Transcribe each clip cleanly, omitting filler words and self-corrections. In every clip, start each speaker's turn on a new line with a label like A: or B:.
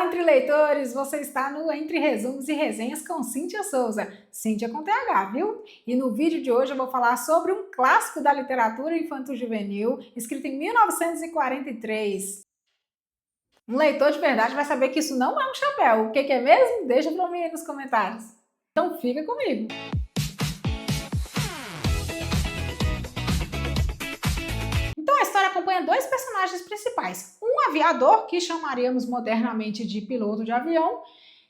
A: Olá, Entre Leitores! Você está no Entre Resumos e Resenhas com Cíntia Souza. Cíntia com TH, viu? E no vídeo de hoje eu vou falar sobre um clássico da literatura infanto-juvenil, escrito em 1943. Um leitor de verdade vai saber que isso não é um chapéu. O que é mesmo? Deixa pra mim aí nos comentários. Então fica comigo! Então a história acompanha dois personagens principais. Um aviador, que chamaríamos modernamente de piloto de avião,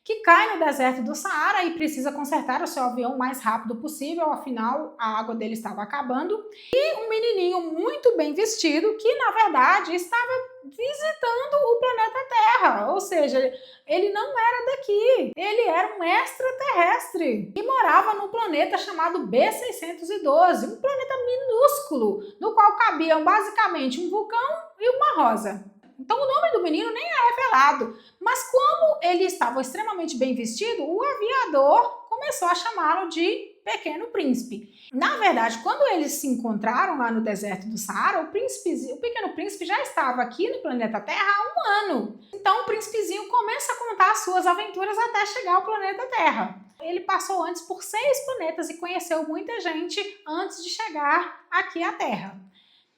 A: que cai no deserto do Saara e precisa consertar o seu avião o mais rápido possível, afinal a água dele estava acabando. E um menininho muito bem vestido que, na verdade, estava visitando o planeta Terra, ou seja, ele não era daqui, ele era um extraterrestre e morava num planeta chamado B612, um planeta minúsculo, no qual cabiam basicamente um vulcão e uma rosa. Então o nome do menino nem é revelado, mas como ele estava extremamente bem vestido, o aviador começou a chamá-lo de Pequeno Príncipe. Na verdade, quando eles se encontraram lá no deserto do Saara, o Pequeno Príncipe já estava aqui no planeta Terra há um ano. Então o príncipezinho começa a contar as suas aventuras até chegar ao planeta Terra. Ele passou antes por 6 planetas e conheceu muita gente antes de chegar aqui à Terra.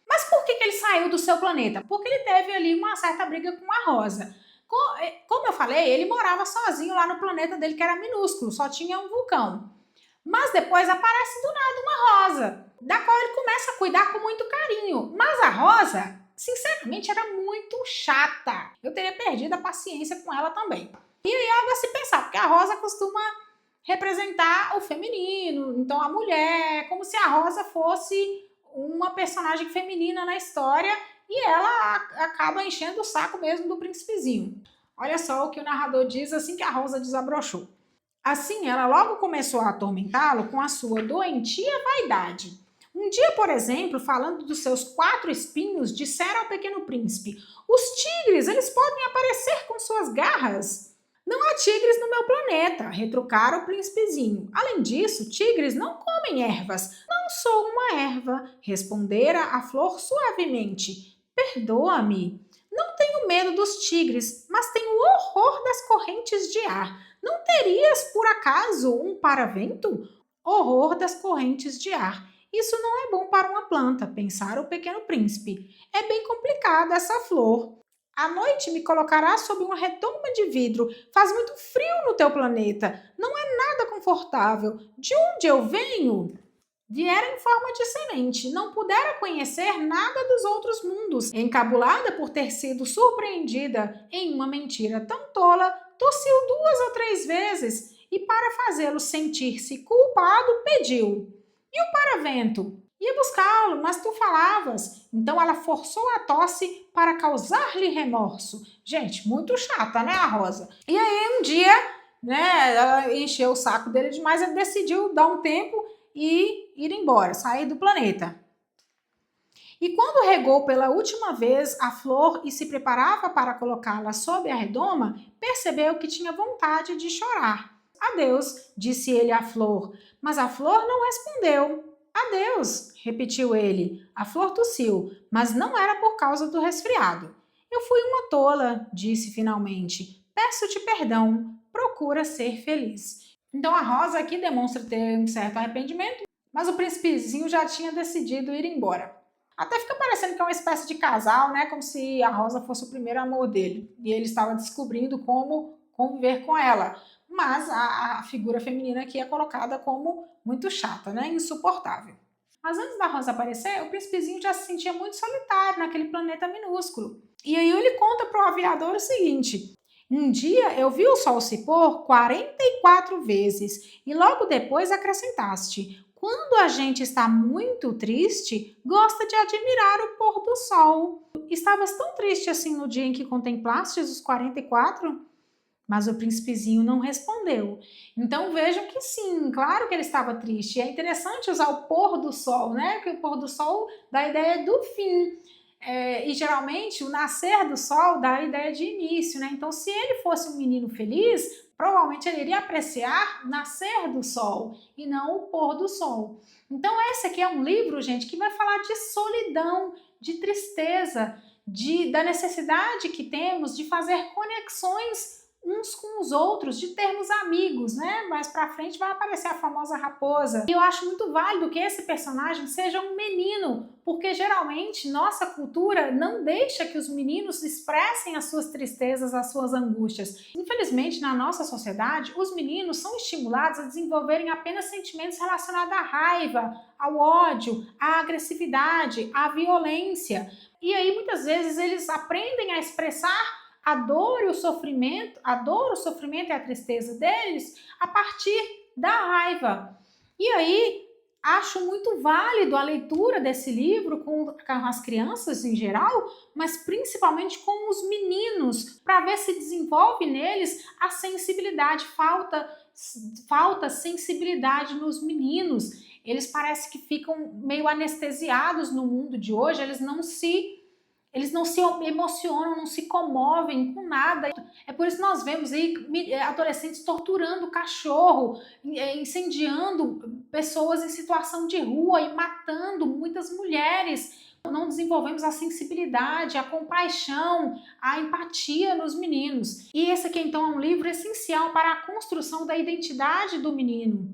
A: Mas por que ele saiu do seu planeta? Porque ele teve ali uma certa briga com a Rosa. Como eu falei, ele morava sozinho lá no planeta dele, que era minúsculo, só tinha um vulcão. Mas depois aparece do nada uma Rosa, da qual ele começa a cuidar com muito carinho. Mas a Rosa, sinceramente, era muito chata. Eu teria perdido a paciência com ela também. E aí algo a se pensar, porque a Rosa costuma representar o feminino, então a mulher, como se a Rosa fosse uma personagem feminina na história e ela acaba enchendo o saco mesmo do príncipezinho. Olha só o que o narrador diz assim que a Rosa desabrochou. Assim, ela logo começou a atormentá-lo com a sua doentia vaidade. Um dia, por exemplo, falando dos seus 4 espinhos, dissera ao Pequeno Príncipe: os tigres, eles podem aparecer com suas garras. Não há tigres no meu planeta, retrucara o príncipezinho. Além disso, tigres não comem ervas. Não sou uma erva, respondera a flor suavemente. Perdoa-me. Não tenho medo dos tigres, mas tenho horror das correntes de ar. Não terias, por acaso, um paravento? Horror das correntes de ar. Isso não é bom para uma planta, pensara o Pequeno Príncipe. É bem complicada essa flor. À noite me colocarás sob uma redoma de vidro. Faz muito frio no teu planeta. Não é nada confortável. De onde eu venho? Viera em forma de semente. Não pudera conhecer nada dos outros mundos. Encabulada por ter sido surpreendida em uma mentira tão tola, tossiu 2 ou 3 vezes e, para fazê-lo sentir-se culpado, pediu: e o paravento? Ia buscá-lo, mas tu falavas. Então ela forçou a tosse para causar-lhe remorso. Gente, muito chata, né, a Rosa? E aí um dia, né, ela encheu o saco dele demais, ele decidiu dar um tempo e ir embora, sair do planeta. E quando regou pela última vez a flor e se preparava para colocá-la sob a redoma, percebeu que tinha vontade de chorar. Adeus, disse ele à flor, mas a flor não respondeu. Adeus, repetiu ele. A flor tossiu, mas não era por causa do resfriado. Eu fui uma tola, disse finalmente. Peço-te perdão. Procura ser feliz. Então a Rosa aqui demonstra ter um certo arrependimento, mas o príncipezinho já tinha decidido ir embora. Até fica parecendo que é uma espécie de casal, né? Como se a Rosa fosse o primeiro amor dele. E ele estava descobrindo como conviver com ela. Mas a figura feminina aqui é colocada como muito chata, né? Insuportável. Mas antes da Rosa aparecer, o príncipezinho já se sentia muito solitário naquele planeta minúsculo. E aí ele conta para o aviador o seguinte: um dia eu vi o sol se pôr 44 vezes e logo depois acrescentaste: quando a gente está muito triste, gosta de admirar o pôr do sol. Estavas tão triste assim no dia em que contemplastes os 44? Mas o príncipezinho não respondeu. Então vejam que sim, claro que ele estava triste. É interessante usar o pôr do sol, né? Porque o pôr do sol dá a ideia do fim. E geralmente o nascer do sol dá a ideia de início, né? Então, se ele fosse um menino feliz, provavelmente ele iria apreciar o nascer do sol e não o pôr do sol. Então, esse aqui é um livro, gente, que vai falar de solidão, de tristeza, da necessidade que temos de fazer conexões uns com os outros, de termos amigos, né? Mais pra frente vai aparecer a famosa raposa. E eu acho muito válido que esse personagem seja um menino, porque geralmente nossa cultura não deixa que os meninos expressem as suas tristezas, as suas angústias. Infelizmente, na nossa sociedade, os meninos são estimulados a desenvolverem apenas sentimentos relacionados à raiva, ao ódio, à agressividade, à violência. E aí, muitas vezes, eles aprendem a expressar a dor e o sofrimento, e a tristeza deles a partir da raiva. E aí, acho muito válido a leitura desse livro com as crianças em geral, mas principalmente com os meninos, para ver se desenvolve neles a sensibilidade. Falta sensibilidade nos meninos. Eles parecem que ficam meio anestesiados no mundo de hoje, eles não se emocionam, não se comovem com nada. É por isso que nós vemos aí adolescentes torturando cachorro, incendiando pessoas em situação de rua e matando muitas mulheres. Não desenvolvemos a sensibilidade, a compaixão, a empatia nos meninos. E esse aqui, então, é um livro essencial para a construção da identidade do menino.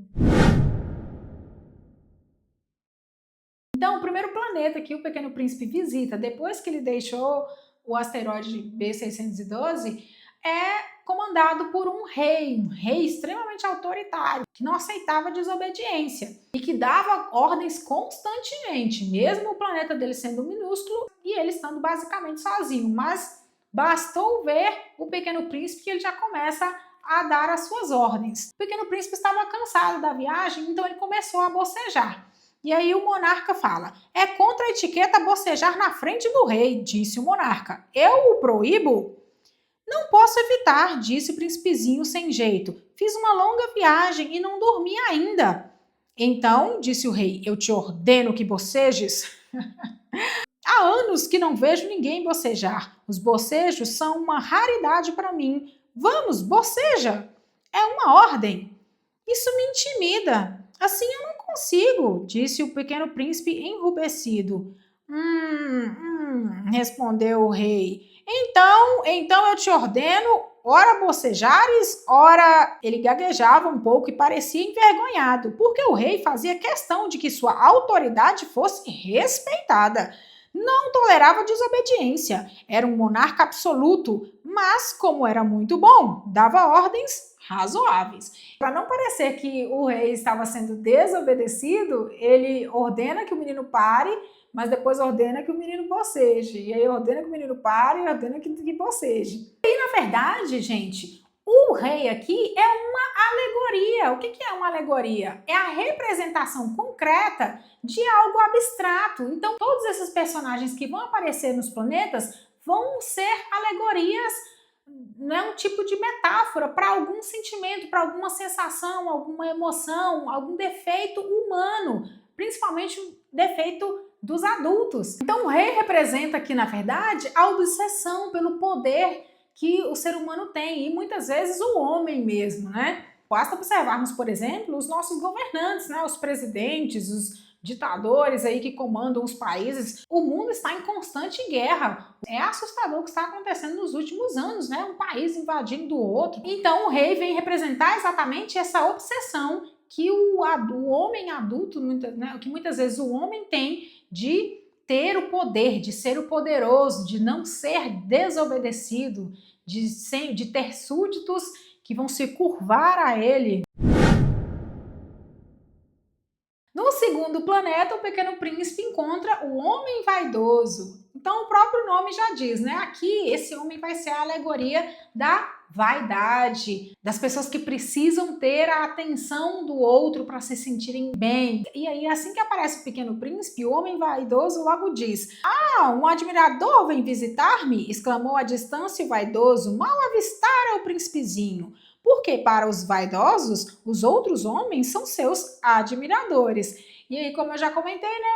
A: Então, o primeiro planeta que o Pequeno Príncipe visita, depois que ele deixou o asteroide B612, é comandado por um rei extremamente autoritário, que não aceitava desobediência e que dava ordens constantemente, mesmo o planeta dele sendo minúsculo e ele estando basicamente sozinho. Mas bastou ver o Pequeno Príncipe que ele já começa a dar as suas ordens. O Pequeno Príncipe estava cansado da viagem, então ele começou a bocejar. E aí o monarca fala: é contra a etiqueta bocejar na frente do rei, disse o monarca. Eu o proíbo? Não posso evitar, disse o príncipezinho sem jeito. Fiz uma longa viagem e não dormi ainda. Então, disse o rei, eu te ordeno que bocejes. Há anos que não vejo ninguém bocejar. Os bocejos são uma raridade para mim. Vamos, boceja! É uma ordem. Isso me intimida. Assim eu não consigo, disse o Pequeno Príncipe enrubescido. Respondeu o rei. Então eu te ordeno, ora bocejares, ora... Ele gaguejava um pouco e parecia envergonhado, porque o rei fazia questão de que sua autoridade fosse respeitada. Não tolerava desobediência, era um monarca absoluto, mas, como era muito bom, dava ordens razoáveis. Para não parecer que o rei estava sendo desobedecido, ele ordena que o menino pare, mas depois ordena que o menino boceje. E aí ordena que o menino pare e ordena que boceje. E na verdade, gente, o rei aqui é uma alegoria. O que é uma alegoria? É a representação concreta de algo abstrato. Então, todos esses personagens que vão aparecer nos planetas vão ser alegorias, não é um tipo de metáfora para algum sentimento, para alguma sensação, alguma emoção, algum defeito humano, principalmente o defeito dos adultos. Então o rei representa aqui, na verdade, a obsessão pelo poder que o ser humano tem, e muitas vezes o homem mesmo, né? Basta observarmos, por exemplo, os nossos governantes, né? Os presidentes, os ditadores aí que comandam os países. O mundo está em constante guerra. É assustador o que está acontecendo nos últimos anos, né? Um país invadindo o outro. Então o rei vem representar exatamente essa obsessão que o homem adulto, né? Que muitas vezes o homem tem de ter o poder, de ser o poderoso, de não ser desobedecido, de ter súditos que vão se curvar a ele. No segundo planeta, o Pequeno Príncipe encontra o homem vaidoso. Então o próprio nome já diz, né? Aqui esse homem vai ser a alegoria da vaidade, das pessoas que precisam ter a atenção do outro para se sentirem bem. E aí, assim que aparece o Pequeno Príncipe, o homem vaidoso logo diz: ah, um admirador vem visitar-me? Exclamou à distância o vaidoso, mal avistara o príncipezinho. Porque para os vaidosos, os outros homens são seus admiradores. E aí, como eu já comentei, né,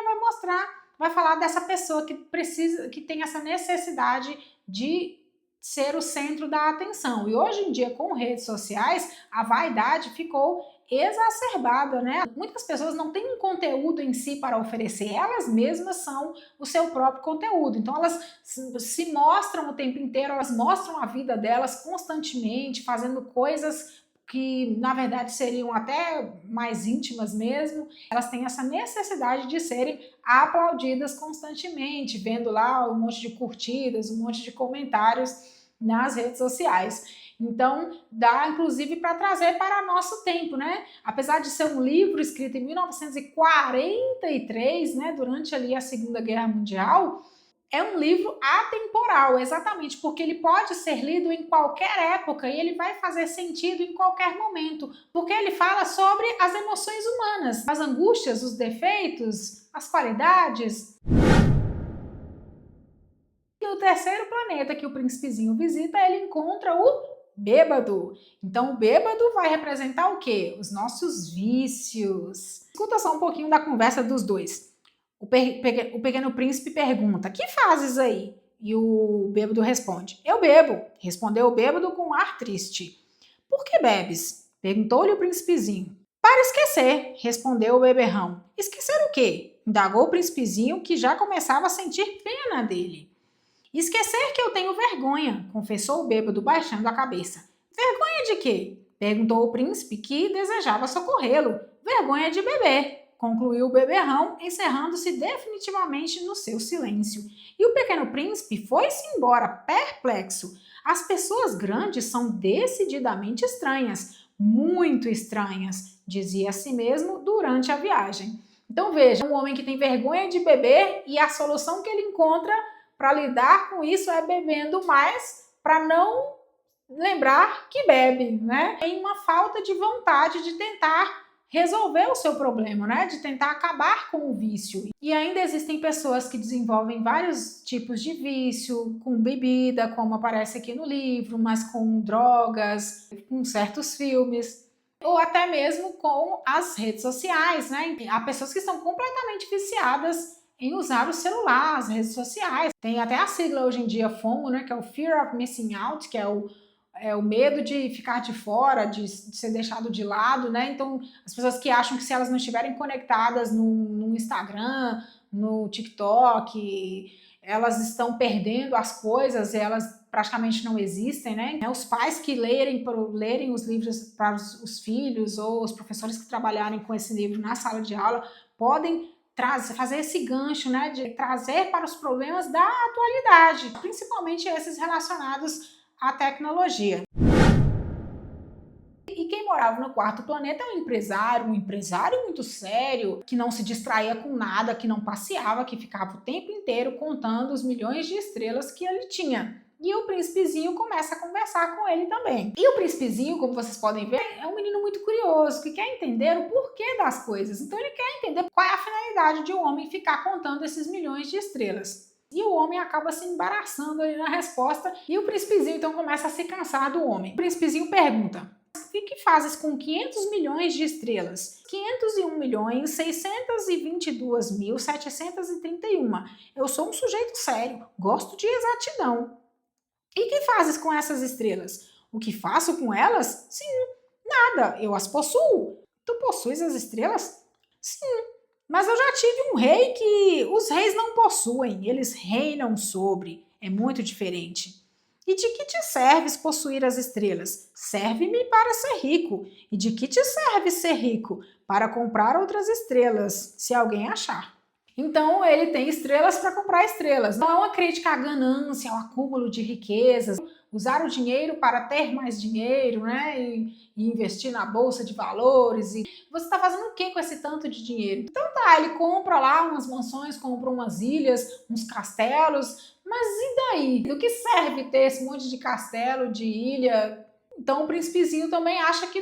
A: vai falar dessa pessoa que tem essa necessidade de ser o centro da atenção. E hoje em dia, com redes sociais, a vaidade ficou exacerbada, né? Muitas pessoas não têm um conteúdo em si para oferecer, elas mesmas são o seu próprio conteúdo. Então elas se mostram o tempo inteiro, elas mostram a vida delas constantemente, fazendo coisas que na verdade seriam até mais íntimas mesmo. Elas têm essa necessidade de serem aplaudidas constantemente, vendo lá um monte de curtidas, um monte de comentários nas redes sociais. Então, dá inclusive para trazer para nosso tempo, né? Apesar de ser um livro escrito em 1943, né, durante ali a Segunda Guerra Mundial, é um livro atemporal, exatamente, porque ele pode ser lido em qualquer época e ele vai fazer sentido em qualquer momento, porque ele fala sobre as emoções humanas, as angústias, os defeitos, as qualidades. E o terceiro planeta que o príncipezinho visita, ele encontra o bêbado. Então, o bêbado vai representar o quê? Os nossos vícios. Escuta só um pouquinho da conversa dos dois. O pequeno príncipe pergunta: "Que fazes aí?" E o bêbado responde: "Eu bebo", respondeu o bêbado com um ar triste. "Por que bebes?" perguntou-lhe o príncipezinho. "Para esquecer", respondeu o beberrão. "Esquecer o quê?" indagou o príncipezinho, que já começava a sentir pena dele. "Esquecer que eu tenho vergonha", confessou o bêbado, baixando a cabeça. "Vergonha de quê?" perguntou o príncipe, que desejava socorrê-lo. "Vergonha de beber", concluiu o beberrão, encerrando-se definitivamente no seu silêncio. E o pequeno príncipe foi-se embora, perplexo. As pessoas grandes são decididamente estranhas, muito estranhas, dizia a si mesmo durante a viagem. Então veja, um homem que tem vergonha de beber e a solução que ele encontra para lidar com isso é bebendo mais, para não lembrar que bebe, né? Tem uma falta de vontade de tentar resolver o seu problema, né? De tentar acabar com o vício. E ainda existem pessoas que desenvolvem vários tipos de vício, com bebida, como aparece aqui no livro, mas com drogas, com certos filmes, ou até mesmo com as redes sociais, né? Há pessoas que estão completamente viciadas em usar o celular, as redes sociais. Tem até a sigla hoje em dia FOMO, né? Que é o Fear of Missing Out, que é o medo de ficar de fora, de ser deixado de lado, né? Então, as pessoas que acham que se elas não estiverem conectadas no Instagram, no TikTok, elas estão perdendo as coisas, elas praticamente não existem, né? Os pais que lerem os livros para os filhos, ou os professores que trabalharem com esse livro na sala de aula, podem fazer esse gancho, né, de trazer para os problemas da atualidade, principalmente esses relacionados à tecnologia. E quem morava no quarto planeta é um empresário muito sério, que não se distraía com nada, que não passeava, que ficava o tempo inteiro contando os milhões de estrelas que ele tinha. E o príncipezinho começa a conversar com ele também. E o príncipezinho, como vocês podem ver, é um menino muito curioso, que quer entender o porquê das coisas. Então ele quer entender qual é a finalidade de um homem ficar contando esses milhões de estrelas. E o homem acaba se embaraçando ali na resposta, e o príncipezinho então começa a se cansar do homem. O príncipezinho pergunta: "O que fazes com 500 milhões de estrelas?" 501.622.731. Eu sou um sujeito sério, gosto de exatidão. "E que fazes com essas estrelas?" "O que faço com elas? Sim, nada, eu as possuo." "Tu possuis as estrelas?" "Sim, mas eu já tive um rei que os reis não possuem, eles reinam sobre. É muito diferente." "E de que te serves possuir as estrelas?" "Serve-me para ser rico." "E de que te serve ser rico?" "Para comprar outras estrelas, se alguém achar." Então ele tem estrelas para comprar estrelas. Não é uma crítica à ganância, ao acúmulo de riquezas, usar o dinheiro para ter mais dinheiro, né? E investir na bolsa de valores. E você está fazendo o que com esse tanto de dinheiro? Então tá, ele compra lá umas mansões, compra umas ilhas, uns castelos, mas e daí? Do que serve ter esse monte de castelo, de ilha? Então o príncipezinho também acha que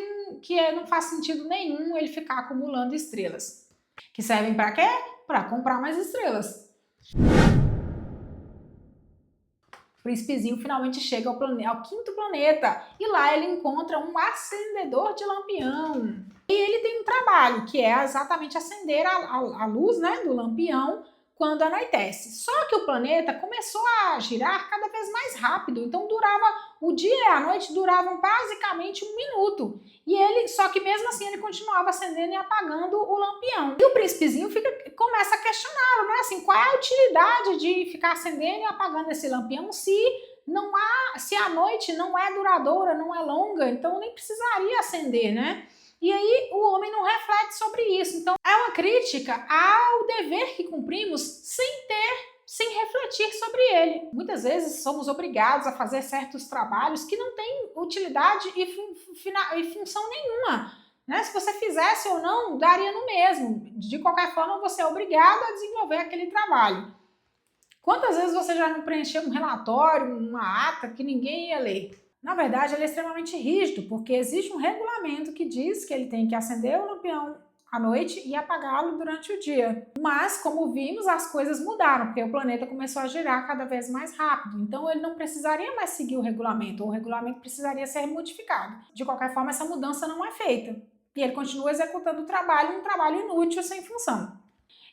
A: não faz sentido nenhum ele ficar acumulando estrelas. Que servem para quê? Para comprar mais estrelas. O príncipezinho finalmente chega ao quinto planeta e lá ele encontra um acendedor de lampião. E ele tem um trabalho que é exatamente acender a luz, né, do lampião quando anoitece. Só que o planeta começou a girar cada vez mais rápido, então o dia e a noite duravam basicamente 1 minuto. Só que mesmo assim ele continuava acendendo e apagando o lampião. E o príncipezinho começa a questioná-lo, né? Assim, qual é a utilidade de ficar acendendo e apagando esse lampião se a noite não é duradoura, não é longa, então nem precisaria acender, né? E aí o homem não reflete sobre isso. Então é uma crítica ao dever que cumprimos sem refletir sobre ele. Muitas vezes somos obrigados a fazer certos trabalhos que não têm utilidade e função nenhuma. Né? Se você fizesse ou não, daria no mesmo. De qualquer forma, você é obrigado a desenvolver aquele trabalho. Quantas vezes você já não preencheu um relatório, uma ata que ninguém ia ler? Na verdade, ele é extremamente rígido, porque existe um regulamento que diz que ele tem que acender o lampião à noite e apagá-lo durante o dia. Mas, como vimos, as coisas mudaram, porque o planeta começou a girar cada vez mais rápido. Então, ele não precisaria mais seguir o regulamento precisaria ser modificado. De qualquer forma, essa mudança não é feita. E ele continua executando o trabalho, um trabalho inútil, sem função.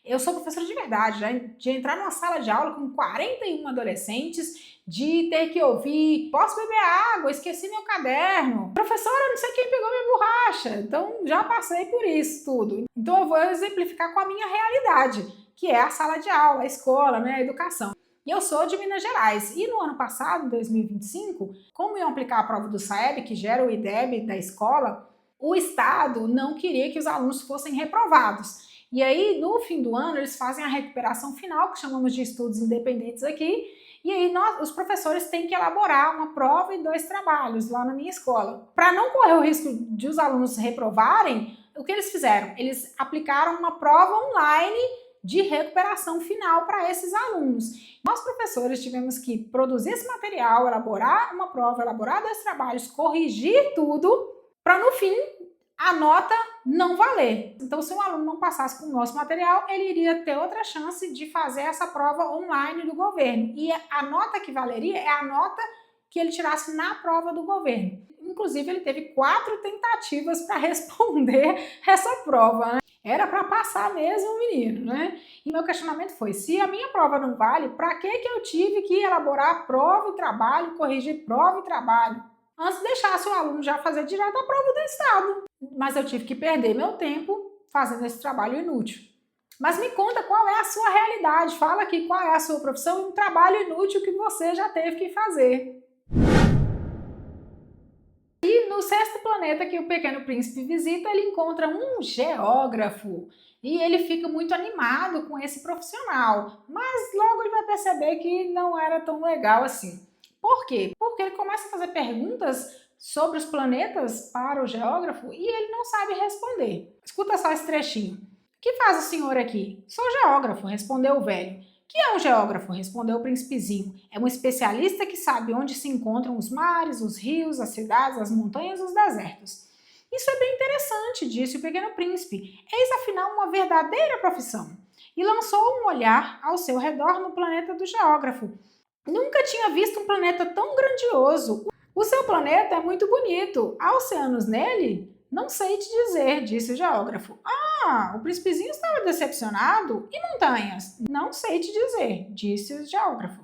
A: Eu sou professora de verdade, de entrar numa sala de aula com 41 adolescentes, de ter que ouvir, posso beber água, esqueci meu caderno, professora, não sei quem pegou minha borracha. Então já passei por isso tudo. Então eu vou exemplificar com a minha realidade, que é a sala de aula, a escola, né, a educação. E eu sou de Minas Gerais. E no ano passado, em 2025, como iam aplicar a prova do SAEB, que gera o IDEB da escola, o Estado não queria que os alunos fossem reprovados. E aí, no fim do ano, eles fazem a recuperação final, que chamamos de estudos independentes aqui, e aí os professores têm que elaborar uma prova e 2 trabalhos lá na minha escola. Para não correr o risco de os alunos reprovarem, o que eles fizeram? Eles aplicaram uma prova online de recuperação final para esses alunos. Nós, professores, tivemos que produzir esse material, elaborar uma prova, elaborar 2 trabalhos, corrigir tudo, para no fim a nota não valer. Então, se um aluno não passasse com o nosso material, ele iria ter outra chance de fazer essa prova online do governo. E a nota que valeria é a nota que ele tirasse na prova do governo. Inclusive, ele teve 4 tentativas para responder essa prova, né? Era para passar mesmo o menino, né? E meu questionamento foi, se a minha prova não vale, para que eu tive que elaborar prova e trabalho, corrigir prova e trabalho? Antes deixasse o aluno já fazer direto a prova do Estado. Mas eu tive que perder meu tempo fazendo esse trabalho inútil. Mas me conta qual é a sua realidade, fala aqui qual é a sua profissão e um trabalho inútil que você já teve que fazer. E no 6º planeta que o Pequeno Príncipe visita, ele encontra um geógrafo. E ele fica muito animado com esse profissional, mas logo ele vai perceber que não era tão legal assim. Por quê? Porque ele começa a fazer perguntas sobre os planetas para o geógrafo e ele não sabe responder. Escuta só esse trechinho. O que faz o senhor aqui? Sou geógrafo, respondeu o velho. Que é um geógrafo? Respondeu o príncipezinho. É um especialista que sabe onde se encontram os mares, os rios, as cidades, as montanhas e os desertos. Isso é bem interessante, disse o Pequeno Príncipe. Eis afinal uma verdadeira profissão. E lançou um olhar ao seu redor no planeta do geógrafo. Nunca tinha visto um planeta tão grandioso. O seu planeta é muito bonito. Há oceanos nele? Não sei te dizer, disse o geógrafo. Ah, o príncipezinho estava decepcionado. E montanhas? Não sei te dizer, disse o geógrafo.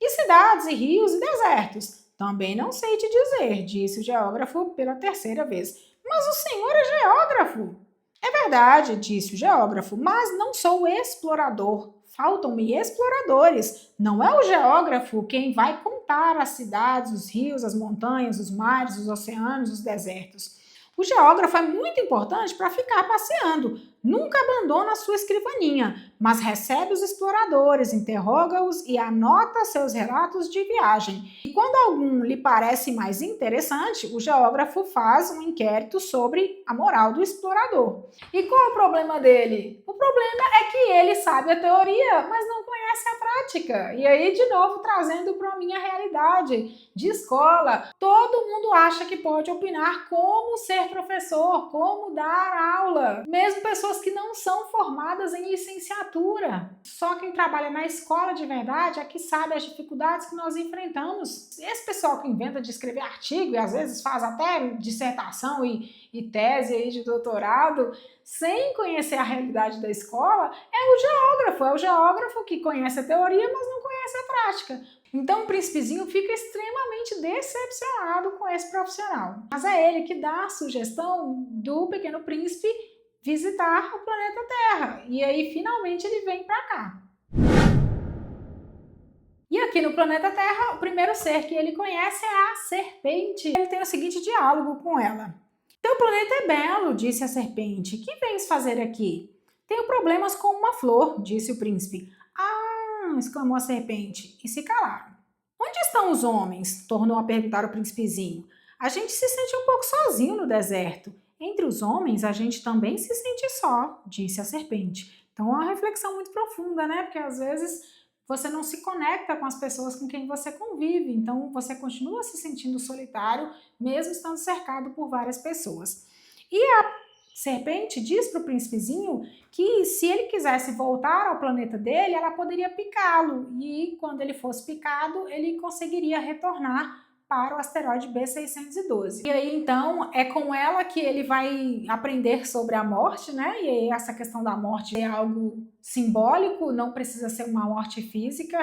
A: E cidades, e rios, e desertos? Também não sei te dizer, disse o geógrafo pela 3ª vez. Mas o senhor é geógrafo. É verdade, disse o geógrafo, mas não sou explorador. Faltam-me exploradores. Não é o geógrafo quem vai contar as cidades, os rios, as montanhas, os mares, os oceanos, os desertos. O geógrafo é muito importante para ficar passeando. Nunca abandona a sua escrivaninha, mas recebe os exploradores, interroga-os e anota seus relatos de viagem. E quando algum lhe parece mais interessante, o geógrafo faz um inquérito sobre a moral do explorador. E qual é o problema dele? O problema é que ele sabe a teoria, mas não conhece a prática. E aí, de novo, trazendo para a minha realidade de escola. Todo mundo acha que pode opinar como ser professor, como dar aula. Mesmo pessoas pessoas que não são formadas em licenciatura. Só quem trabalha na escola de verdade é que sabe as dificuldades que nós enfrentamos. Esse pessoal que inventa de escrever artigo e às vezes faz até dissertação e tese aí de doutorado, sem conhecer a realidade da escola, é o geógrafo que conhece a teoria, mas não conhece a prática. Então o príncipezinho fica extremamente decepcionado com esse profissional. Mas é ele que dá a sugestão do Pequeno Príncipe visitar o planeta Terra. E aí finalmente ele vem para cá. E aqui no planeta Terra, o primeiro ser que ele conhece é a serpente. Ele tem o seguinte diálogo com ela. Teu planeta é belo, disse a serpente. Que vens fazer aqui? Tenho problemas com uma flor, disse o príncipe. Ah, exclamou a serpente, e se calaram. Onde estão os homens? Tornou a perguntar o príncipezinho. A gente se sente um pouco sozinho no deserto. Entre os homens, a gente também se sente só, disse a serpente. Então é uma reflexão muito profunda, né? Porque às vezes você não se conecta com as pessoas com quem você convive, então você continua se sentindo solitário, mesmo estando cercado por várias pessoas. E a serpente diz para o príncipezinho que se ele quisesse voltar ao planeta dele, ela poderia picá-lo, e quando ele fosse picado, ele conseguiria retornar para o asteroide B612. E aí, então, é com ela que ele vai aprender sobre a morte, né? E aí, essa questão da morte é algo simbólico, não precisa ser uma morte física,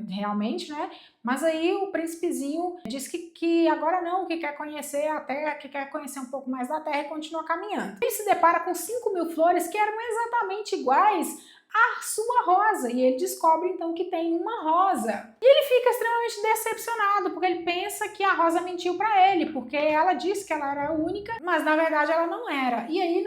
A: realmente, né? Mas aí o príncipezinho diz que agora não, que quer conhecer a Terra, que quer conhecer um pouco mais da Terra e continua caminhando. Ele se depara com 5.000 flores que eram exatamente iguais a sua rosa, e ele descobre então que tem uma rosa. E ele fica extremamente decepcionado, porque ele pensa que a rosa mentiu para ele, porque ela disse que ela era única, mas na verdade ela não era. E aí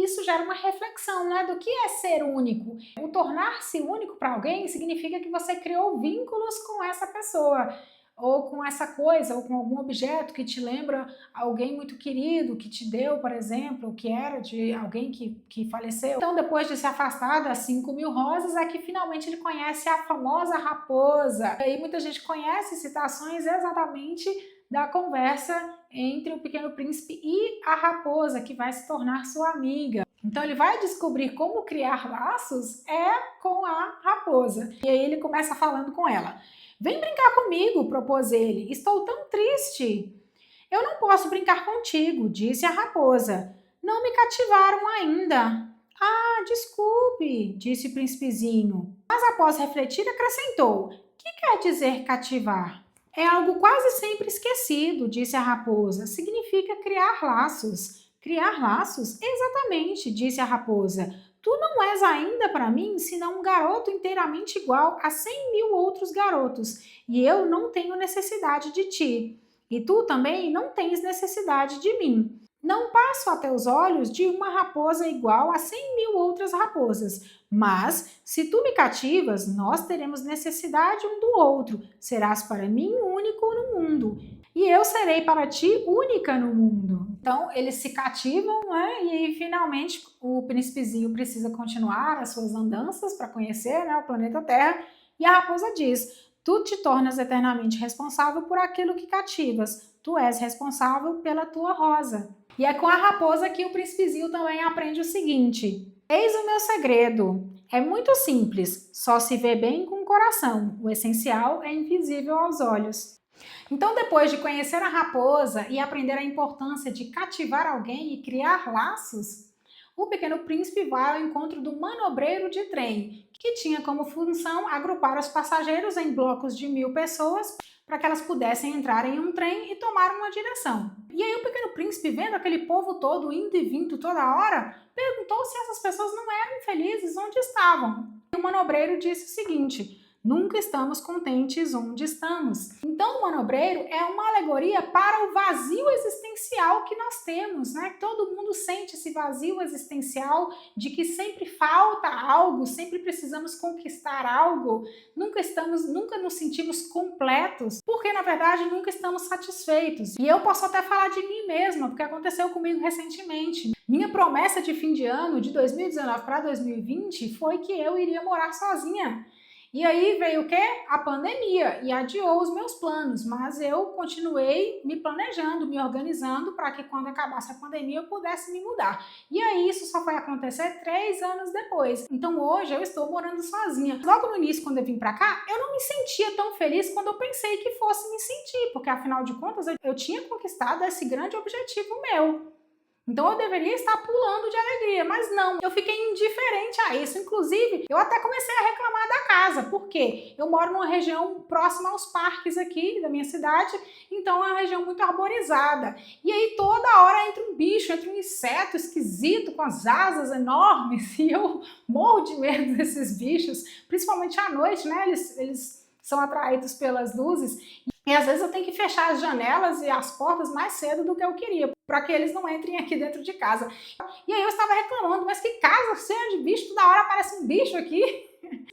A: isso gera uma reflexão, né, do que é ser único. O tornar-se único para alguém significa que você criou vínculos com essa pessoa, ou com essa coisa, ou com algum objeto que te lembra alguém muito querido, que te deu, por exemplo, que era de alguém que faleceu. Então, depois de se afastar das 5.000 rosas, é que finalmente ele conhece a famosa raposa. E aí muita gente conhece citações exatamente da conversa entre o Pequeno Príncipe e a raposa, que vai se tornar sua amiga. Então ele vai descobrir como criar laços com a raposa. E aí ele começa falando com ela. Vem brincar comigo, propôs ele. Estou tão triste. Eu não posso brincar contigo, disse a raposa. Não me cativaram ainda. Ah, desculpe, disse o príncipezinho. Mas após refletir, acrescentou. Que quer dizer cativar? É algo quase sempre esquecido, disse a raposa. Significa criar laços. Criar laços? Exatamente, disse a raposa. Tu não és ainda para mim senão um garoto inteiramente igual a 100.000 outros garotos, e eu não tenho necessidade de ti. E tu também não tens necessidade de mim. Não passo a teus olhos de uma raposa igual a 100.000 outras raposas, mas se tu me cativas, nós teremos necessidade um do outro. Serás para mim único no mundo, e eu serei para ti única no mundo. Então, eles se cativam, né? E aí, finalmente, o príncipezinho precisa continuar as suas andanças para conhecer, né, o planeta Terra. E a raposa diz, tu te tornas eternamente responsável por aquilo que cativas. Tu és responsável pela tua rosa. E é com a raposa que o príncipezinho também aprende o seguinte. Eis o meu segredo. É muito simples, só se vê bem com o coração. O essencial é invisível aos olhos. Então, depois de conhecer a raposa e aprender a importância de cativar alguém e criar laços, o Pequeno Príncipe vai ao encontro do manobreiro de trem, que tinha como função agrupar os passageiros em blocos de 1.000 pessoas para que elas pudessem entrar em um trem e tomar uma direção. E aí o Pequeno Príncipe, vendo aquele povo todo indo e vindo toda hora, perguntou se essas pessoas não eram infelizes onde estavam. E o manobreiro disse o seguinte... Nunca estamos contentes onde estamos. Então, o manobreiro é uma alegoria para o vazio existencial que nós temos, né? Todo mundo sente esse vazio existencial de que sempre falta algo, sempre precisamos conquistar algo, nunca nos sentimos completos, porque na verdade nunca estamos satisfeitos. E eu posso até falar de mim mesma, porque aconteceu comigo recentemente. Minha promessa de fim de ano, de 2019 para 2020, foi que eu iria morar sozinha. E aí veio o quê? A pandemia e adiou os meus planos, mas eu continuei me planejando, me organizando para que quando acabasse a pandemia eu pudesse me mudar. E aí isso só foi acontecer 3 anos depois. Então hoje eu estou morando sozinha. Logo no início, quando eu vim para cá, eu não me sentia tão feliz quando eu pensei que fosse me sentir, porque afinal de contas eu tinha conquistado esse grande objetivo meu. Então eu deveria estar pulando de alegria, mas não, eu fiquei indiferente a isso. Inclusive, eu até comecei a reclamar da casa, porque eu moro numa região próxima aos parques aqui da minha cidade, então é uma região muito arborizada. E aí toda hora entra um bicho, entra um inseto esquisito com as asas enormes, e eu morro de medo desses bichos, principalmente à noite, né? Eles são atraídos pelas luzes. E às vezes eu tenho que fechar as janelas e as portas mais cedo do que eu queria, para que eles não entrem aqui dentro de casa. E aí eu estava reclamando, mas que casa cheia de bicho, toda hora aparece um bicho aqui.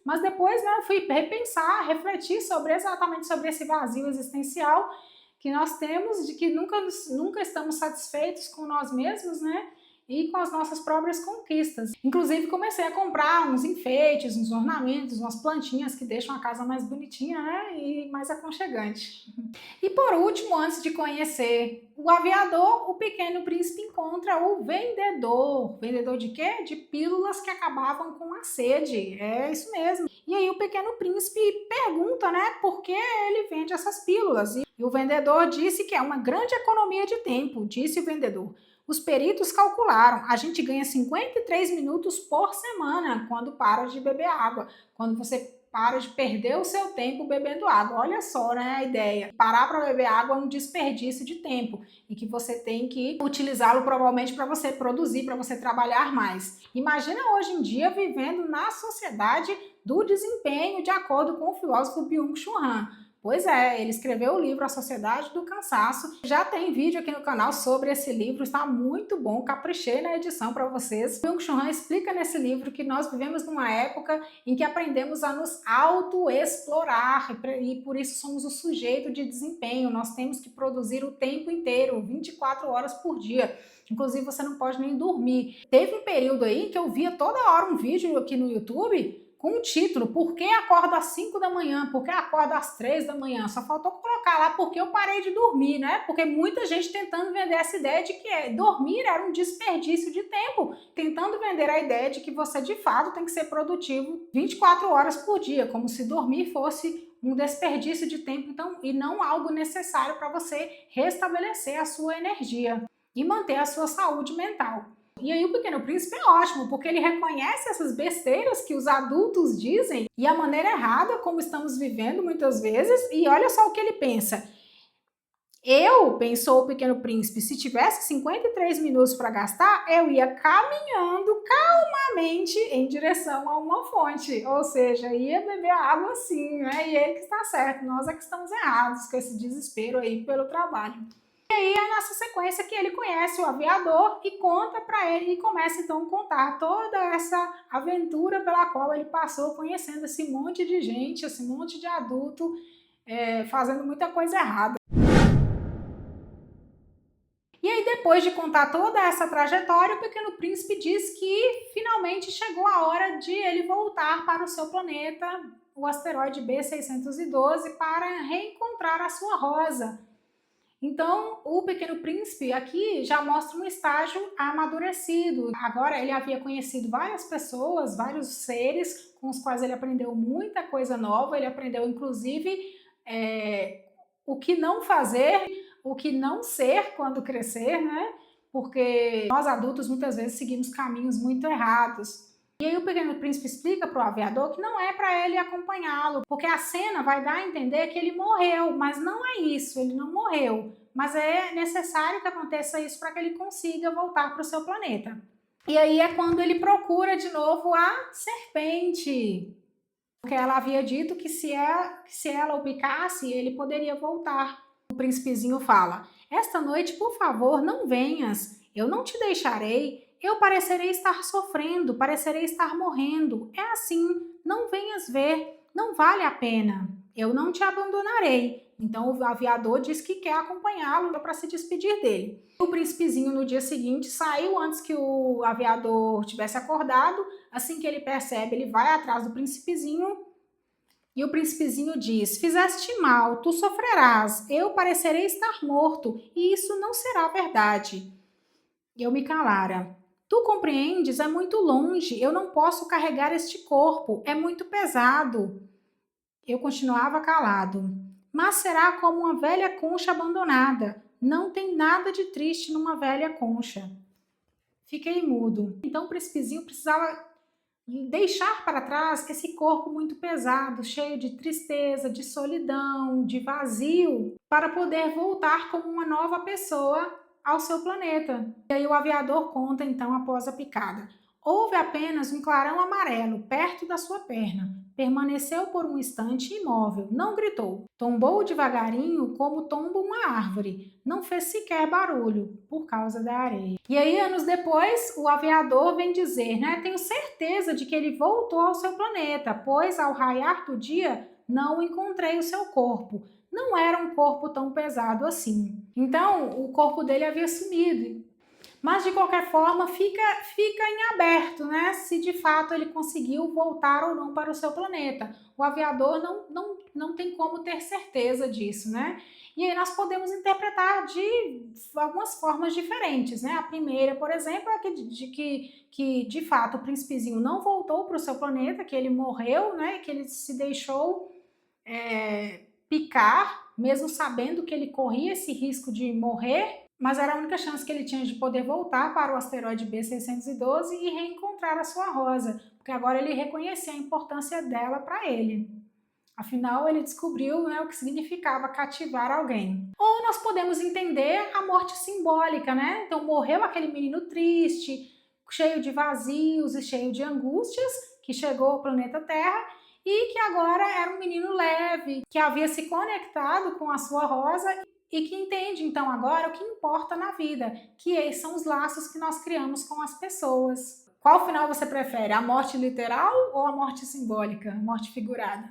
A: Mas depois, né, eu fui repensar, refletir exatamente sobre esse vazio existencial que nós temos, de que nunca estamos satisfeitos com nós mesmos, né? E com as nossas próprias conquistas. Inclusive comecei a comprar uns enfeites, uns ornamentos, umas plantinhas que deixam a casa mais bonitinha, né? E mais aconchegante. E por último, antes de conhecer o aviador, o Pequeno Príncipe encontra o vendedor. Vendedor de quê? De pílulas que acabavam com a sede. É isso mesmo. E aí o Pequeno Príncipe pergunta, né, por que ele vende essas pílulas. E o vendedor disse que é uma grande economia de tempo, disse o vendedor. Os peritos calcularam, a gente ganha 53 minutos por semana quando para de beber água. Quando você para de perder o seu tempo bebendo água. Olha só, né, a ideia. Parar para beber água é um desperdício de tempo e que você tem que utilizá-lo provavelmente para você produzir, para você trabalhar mais. Imagina hoje em dia vivendo na sociedade do desempenho, de acordo com o filósofo Byung-Chul Han. Pois é, ele escreveu o livro A Sociedade do Cansaço. Já tem vídeo aqui no canal sobre esse livro, está muito bom, caprichei na edição para vocês. Byung-Chul Han explica nesse livro que nós vivemos numa época em que aprendemos a nos autoexplorar e por isso somos o sujeito de desempenho. Nós temos que produzir o tempo inteiro, 24 horas por dia. Inclusive você não pode nem dormir. Teve um período aí que eu via toda hora um vídeo aqui no YouTube com o título, por que acordo às 5 da manhã, por que acordo às 3 da manhã, só faltou colocar lá porque eu parei de dormir, né? Porque muita gente tentando vender essa ideia de que dormir era um desperdício de tempo, tentando vender a ideia de que você de fato tem que ser produtivo 24 horas por dia, como se dormir fosse um desperdício de tempo, então, e não algo necessário para você restabelecer a sua energia e manter a sua saúde mental. E aí o Pequeno Príncipe é ótimo, porque ele reconhece essas besteiras que os adultos dizem e a maneira errada como estamos vivendo muitas vezes, e olha só o que ele pensa. Pensou o Pequeno Príncipe, se tivesse 53 minutos para gastar, eu ia caminhando calmamente em direção a uma fonte, ou seja, ia beber água assim, né? E ele que está certo, nós é que estamos errados com esse desespero aí pelo trabalho. E aí é nessa sequência que ele conhece o aviador e conta para ele e começa então a contar toda essa aventura pela qual ele passou conhecendo esse monte de gente, esse monte de adulto fazendo muita coisa errada. E aí depois de contar toda essa trajetória, o Pequeno Príncipe diz que finalmente chegou a hora de ele voltar para o seu planeta, o asteroide B612, para reencontrar a sua Rosa. Então, o Pequeno Príncipe aqui já mostra um estágio amadurecido. Agora ele havia conhecido várias pessoas, vários seres com os quais ele aprendeu muita coisa nova. Ele aprendeu, inclusive, o que não fazer, o que não ser quando crescer, né? Porque nós adultos muitas vezes seguimos caminhos muito errados. E aí o Pequeno Príncipe explica para o aviador que não é para ele acompanhá-lo, porque a cena vai dar a entender que ele morreu, mas não é isso, ele não morreu. Mas é necessário que aconteça isso para que ele consiga voltar para o seu planeta. E aí é quando ele procura de novo a serpente, porque ela havia dito que se ela o picasse, ele poderia voltar. O príncipezinho fala, esta noite, por favor, não venhas, eu não te deixarei. Eu parecerei estar sofrendo, parecerei estar morrendo. É assim, não venhas ver, não vale a pena. Eu não te abandonarei. Então o aviador diz que quer acompanhá-lo para se despedir dele. O príncipezinho no dia seguinte saiu antes que o aviador tivesse acordado. Assim que ele percebe, ele vai atrás do príncipezinho E o príncipezinho diz: fizeste mal, tu sofrerás, eu parecerei estar morto, e isso não será verdade. Eu me calara. Tu compreendes? É muito longe, eu não posso carregar este corpo, é muito pesado. Eu continuava calado. Mas será como uma velha concha abandonada. Não tem nada de triste numa velha concha. Fiquei mudo. Então o príncipezinho precisava deixar para trás esse corpo muito pesado, cheio de tristeza, de solidão, de vazio, para poder voltar como uma nova pessoa ao seu planeta. E aí o aviador conta então após a picada. Houve apenas um clarão amarelo perto da sua perna. Permaneceu por um instante imóvel, não gritou. Tombou devagarinho como tomba uma árvore. Não fez sequer barulho por causa da areia. E aí, anos depois, o aviador vem dizer, né? Tenho certeza de que ele voltou ao seu planeta, pois ao raiar do dia não encontrei o seu corpo. Não era um corpo tão pesado assim. Então, o corpo dele havia sumido. Mas, de qualquer forma, fica em aberto, né? Se de fato ele conseguiu voltar ou não para o seu planeta. O aviador não tem como ter certeza disso, né? E aí nós podemos interpretar de algumas formas diferentes, né? A primeira, por exemplo, é que de fato o príncipezinho não voltou para o seu planeta, que ele morreu, né? Que ele se deixou picar, mesmo sabendo que ele corria esse risco de morrer, mas era a única chance que ele tinha de poder voltar para o asteroide B612 e reencontrar a sua Rosa, porque agora ele reconhecia a importância dela para ele. Afinal, ele descobriu, né, o que significava cativar alguém. Ou nós podemos entender a morte simbólica, né? Então, morreu aquele menino triste, cheio de vazios e cheio de angústias, que chegou ao planeta Terra e que agora era um menino leve, que havia se conectado com a sua Rosa e que entende, então, agora o que importa na vida, que são os laços que nós criamos com as pessoas. Qual final você prefere, a morte literal ou a morte simbólica, a morte figurada?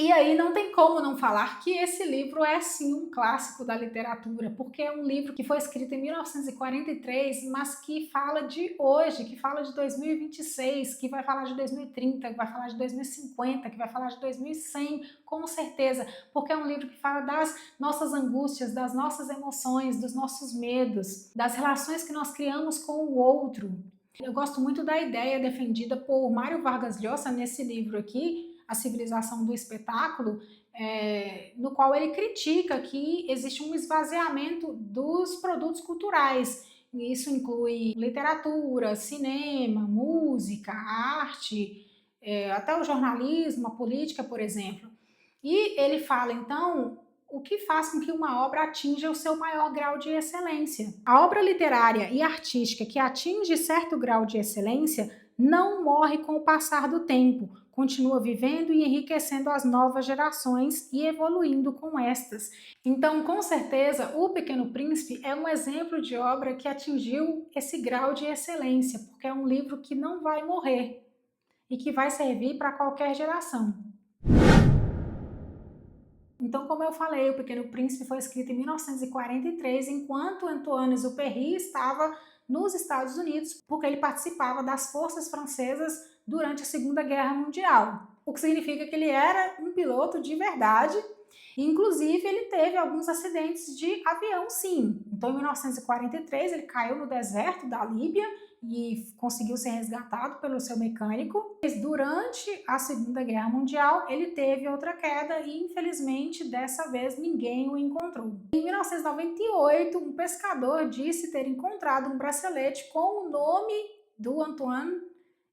A: E aí não tem como não falar que esse livro é sim um clássico da literatura, porque é um livro que foi escrito em 1943, mas que fala de hoje, que fala de 2026, que vai falar de 2030, que vai falar de 2050, que vai falar de 2100, com certeza, porque é um livro que fala das nossas angústias, das nossas emoções, dos nossos medos, das relações que nós criamos com o outro. Eu gosto muito da ideia defendida por Mário Vargas Llosa nesse livro aqui, A Civilização do Espetáculo, no qual ele critica que existe um esvaziamento dos produtos culturais. Isso inclui literatura, cinema, música, arte, até o jornalismo, a política, por exemplo. E ele fala, então, o que faz com que uma obra atinja o seu maior grau de excelência. A obra literária e artística que atinge certo grau de excelência não morre com o passar do tempo, continua vivendo e enriquecendo as novas gerações e evoluindo com estas. Então, com certeza, O Pequeno Príncipe é um exemplo de obra que atingiu esse grau de excelência, porque é um livro que não vai morrer e que vai servir para qualquer geração. Então, como eu falei, O Pequeno Príncipe foi escrito em 1943, enquanto Antoine-Exupéry estava nos Estados Unidos, porque ele participava das forças francesas durante a Segunda Guerra Mundial. O que significa que ele era um piloto de verdade, e inclusive ele teve alguns acidentes de avião, sim. Então, em 1943, ele caiu no deserto da Líbia e conseguiu ser resgatado pelo seu mecânico. Durante a Segunda Guerra Mundial, ele teve outra queda e, infelizmente, dessa vez ninguém o encontrou. Em 1998, um pescador disse ter encontrado um bracelete com o nome do Antoine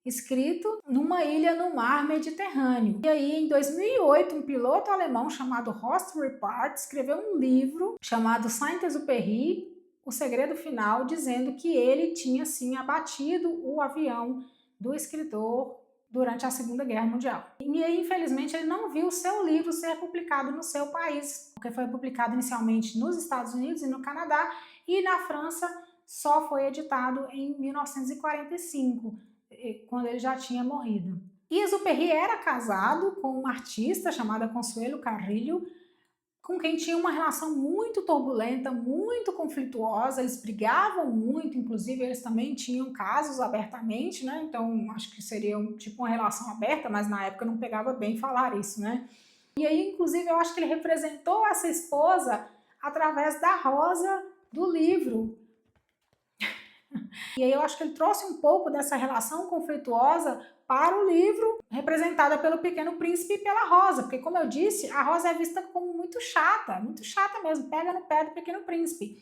A: escrito numa ilha no mar Mediterrâneo. E aí, em 2008, um piloto alemão chamado Horst Ruppert escreveu um livro chamado Saint-Exupéry, O Segredo Final, dizendo que ele tinha sim abatido o avião do escritor durante a Segunda Guerra Mundial. E aí, infelizmente, ele não viu o seu livro ser publicado no seu país, porque foi publicado inicialmente nos Estados Unidos e no Canadá, e na França só foi editado em 1945, quando ele já tinha morrido. E Exupéry era casado com uma artista chamada Consuelo Carrillo, com quem tinha uma relação muito turbulenta, muito conflituosa, eles brigavam muito, inclusive eles também tinham casos abertamente, né? Então acho que seria tipo uma relação aberta, mas na época não pegava bem falar isso, né? E aí, inclusive, eu acho que ele representou essa esposa através da Rosa do livro. E aí eu acho que ele trouxe um pouco dessa relação conflituosa para o livro, representada pelo Pequeno Príncipe e pela Rosa, porque como eu disse, a Rosa é vista como muito chata mesmo, pega no pé do Pequeno Príncipe.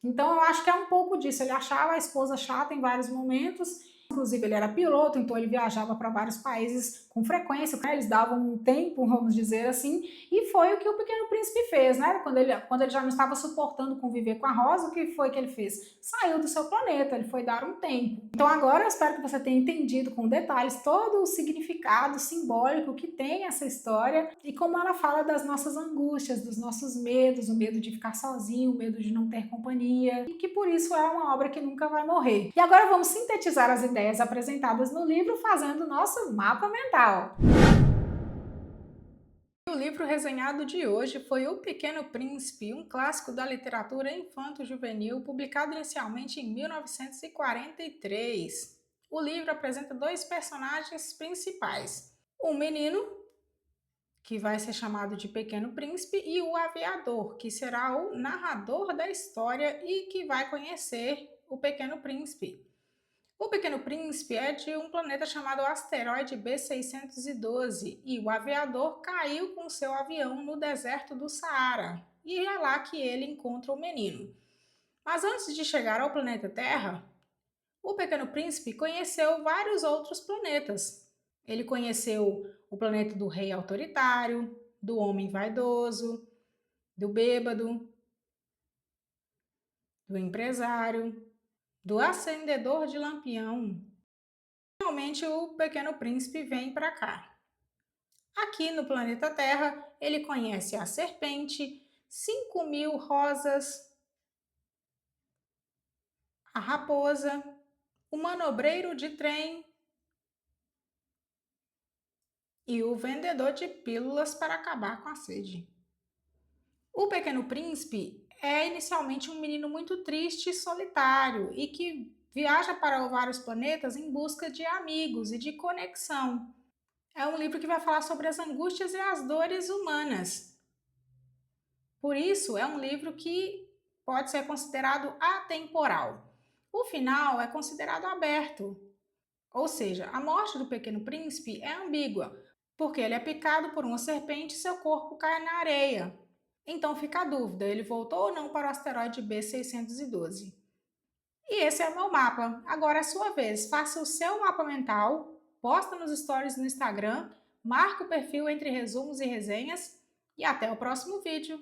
A: Então eu acho que é um pouco disso, ele achava a esposa chata em vários momentos, inclusive ele era piloto, então ele viajava para vários países com frequência, né? Eles davam um tempo, vamos dizer assim, e foi o que o Pequeno Príncipe fez, né? Quando ele já não estava suportando conviver com a Rosa, o que foi que ele fez? Saiu do seu planeta, ele foi dar um tempo. Então agora eu espero que você tenha entendido com detalhes todo o significado simbólico que tem essa história e como ela fala das nossas angústias, dos nossos medos, o medo de ficar sozinho, o medo de não ter companhia, e que por isso é uma obra que nunca vai morrer. E agora vamos sintetizar as ideias apresentadas no livro fazendo o nosso mapa mental. O livro resenhado de hoje foi O Pequeno Príncipe, um clássico da literatura infanto-juvenil, publicado inicialmente em 1943. O livro apresenta dois personagens principais: um menino, que vai ser chamado de Pequeno Príncipe, e o aviador, que será o narrador da história e que vai conhecer o Pequeno Príncipe. O Pequeno Príncipe é de um planeta chamado asteroide B612 e o aviador caiu com seu avião no deserto do Saara e é lá que ele encontra o menino. Mas antes de chegar ao planeta Terra, o Pequeno Príncipe conheceu vários outros planetas. Ele conheceu o planeta do rei autoritário, do homem vaidoso, do bêbado, do empresário, do acendedor de lampião. Finalmente, o Pequeno Príncipe vem para cá. Aqui no planeta Terra, ele conhece a serpente, 5.000 rosas, a raposa, o manobreiro de trem e o vendedor de pílulas para acabar com a sede. O Pequeno Príncipe é inicialmente um menino muito triste e solitário e que viaja para vários planetas em busca de amigos e de conexão. É um livro que vai falar sobre as angústias e as dores humanas. Por isso, é um livro que pode ser considerado atemporal. O final é considerado aberto, ou seja, a morte do Pequeno Príncipe é ambígua, porque ele é picado por uma serpente e seu corpo cai na areia. Então fica a dúvida, ele voltou ou não para o asteroide B612. E esse é o meu mapa. Agora é a sua vez, faça o seu mapa mental, posta nos stories no Instagram, marca o perfil Entre Resumos e Resenhas e até o próximo vídeo.